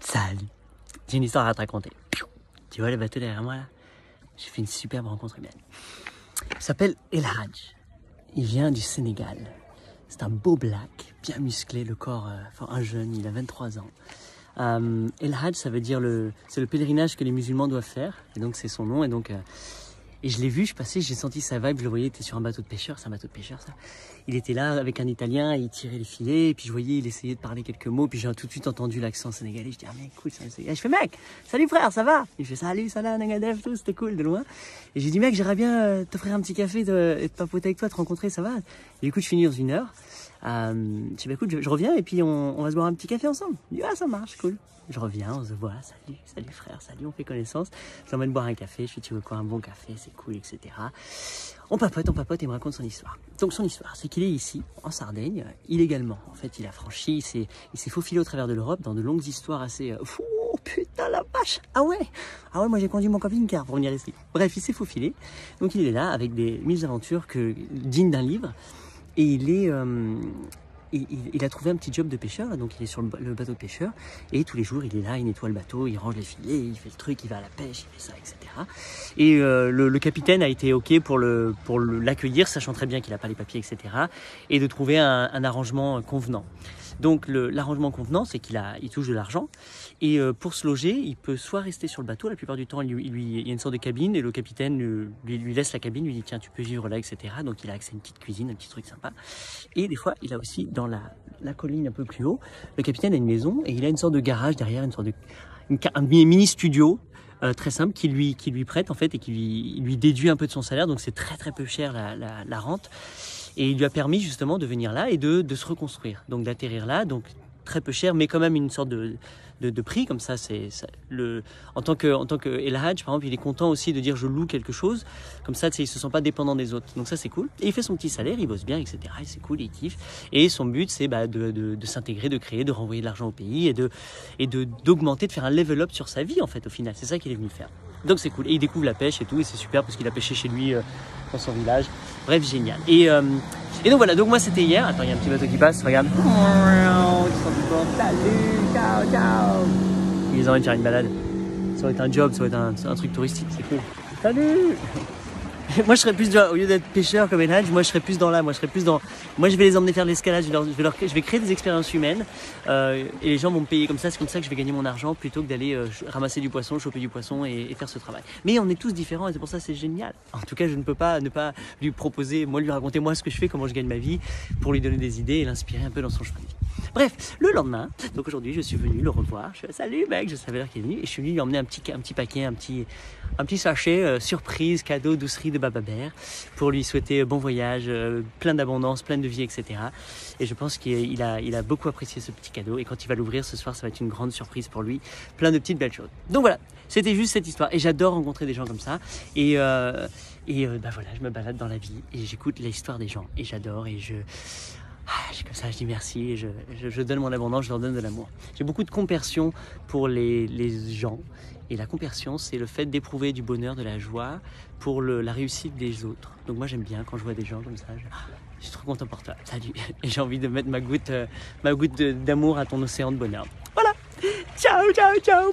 Salut, j'ai une histoire à te raconter. Tu vois le bateau derrière moi là? J'ai fait une superbe rencontre humaine. Il s'appelle El Hadj. Il vient du Sénégal. C'est un beau black, bien musclé, le corps, un jeune, il a 23 ans. El Hadj, ça veut dire c'est le pèlerinage que les musulmans doivent faire. Et donc c'est son nom. Et donc et je l'ai vu, je passais, j'ai senti sa vibe, je le voyais, il était sur un bateau de pêcheur, c'est un bateau de pêcheur ça. Il était là avec un Italien, il tirait les filets, et puis je voyais, il essayait de parler quelques mots, puis j'ai tout de suite entendu l'accent sénégalais, je dis ah mec, cool, c'est un Sénégalais. Je fais mec, salut frère, ça va? Il fait salut, salam, Nangadev, tout, c'était cool de loin. Et j'ai dit mec, j'aimerais bien t'offrir un petit café et de papoter avec toi, te rencontrer, ça va? Et du coup, je finis dans 1 heure. Je dis bah écoute, je reviens et puis on va se boire un petit café ensemble. Il dit ah ça marche, cool. Je reviens, on se voit, salut frère, salut, on fait connaissance. Je l'emmène boire un café, je lui dis tu veux quoi, un bon café, c'est cool, etc. On papote et il me raconte son histoire. Donc son histoire, c'est qu'il est ici, en Sardaigne, illégalement. En fait, il a franchi, il s'est faufilé au travers de l'Europe dans de longues histoires assez... Oh putain la vache. Ah ouais, moi j'ai conduit mon camping-car pour venir ici. Bref, il s'est faufilé. Donc il est là avec des 1000 aventures dignes d'un livre. Et il a trouvé un petit job de pêcheur, là, donc il est sur le bateau de pêcheur, et tous les jours il est là, il nettoie le bateau, il range les filets, il fait le truc, il va à la pêche, il fait ça, etc. Et le capitaine a été ok pour l'accueillir, sachant très bien qu'il n'a pas les papiers, etc. Et de trouver un arrangement convenant. Donc l'arrangement convenant, c'est qu'il touche de l'argent, et pour se loger, il peut soit rester sur le bateau, la plupart du temps il y a une sorte de cabine, et le capitaine lui laisse la cabine, lui dit tiens tu peux vivre là, etc. Donc il a accès à une petite cuisine, un petit truc sympa. Et des fois il a aussi dans la colline un peu plus haut, le capitaine a une maison, et il a une sorte de garage derrière, un mini studio, très simple qui lui prête en fait, et qui lui déduit un peu de son salaire, donc c'est très très peu cher la rente. Et il lui a permis justement de venir là et de se reconstruire, donc d'atterrir là, donc très peu cher, mais quand même une sorte de prix, comme ça, en tant que El Hadj, par exemple, il est content aussi de dire je loue quelque chose, comme ça, il se sent pas dépendant des autres, donc ça c'est cool. Et il fait son petit salaire, il bosse bien, etc. Et c'est cool, il kiffe. Et son but, c'est de s'intégrer, de créer, de renvoyer de l'argent au pays et d'augmenter, de faire un level up sur sa vie en fait, au final. C'est ça qu'il est venu faire. Donc c'est cool. Et il découvre la pêche et tout, et c'est super parce qu'il a pêché chez lui dans son village. Bref, génial. Et donc voilà, donc moi c'était hier. Attends, il y a un petit bateau qui passe, regarde. Salut, ciao, ciao. Il les emmène faire une balade. Ça aurait été un job, ça aurait été un truc touristique, c'est cool. Salut. Moi je serais plus, au lieu d'être pêcheur comme El Hadj, moi je serais plus dans moi je vais les emmener faire de l'escalade, je vais créer des expériences humaines, et les gens vont me payer comme ça, c'est comme ça que je vais gagner mon argent plutôt que d'aller ramasser du poisson, choper du poisson et faire ce travail. Mais on est tous différents et c'est pour ça que c'est génial. En tout cas je ne peux pas ne pas lui proposer, lui raconter ce que je fais, comment je gagne ma vie, pour lui donner des idées et l'inspirer un peu dans son chemin de vie. Bref, le lendemain, donc aujourd'hui je suis venu le revoir, je fais salut mec, je savais l'heure qu'il est venu, et je suis venu lui emmener un petit paquet, un petit sachet surprise, cadeau, doucerie de Baba Bear, pour lui souhaiter bon voyage, plein d'abondance, plein de vie, etc. Et je pense qu'il a beaucoup apprécié ce petit cadeau, et quand il va l'ouvrir ce soir, ça va être une grande surprise pour lui, plein de petites belles choses. Donc voilà, c'était juste cette histoire, et j'adore rencontrer des gens comme ça, et voilà, je me balade dans la vie, et j'écoute l'histoire des gens, et j'adore, et comme ça, je dis merci, et je donne mon abondance, je leur donne de l'amour. J'ai beaucoup de compersion pour les gens. Et la compersion, c'est le fait d'éprouver du bonheur, de la joie pour la réussite des autres. Donc moi, j'aime bien quand je vois des gens comme ça. Je suis trop content pour toi. Salut. Et j'ai envie de mettre ma goutte d'amour à ton océan de bonheur. Voilà. Ciao, ciao, ciao.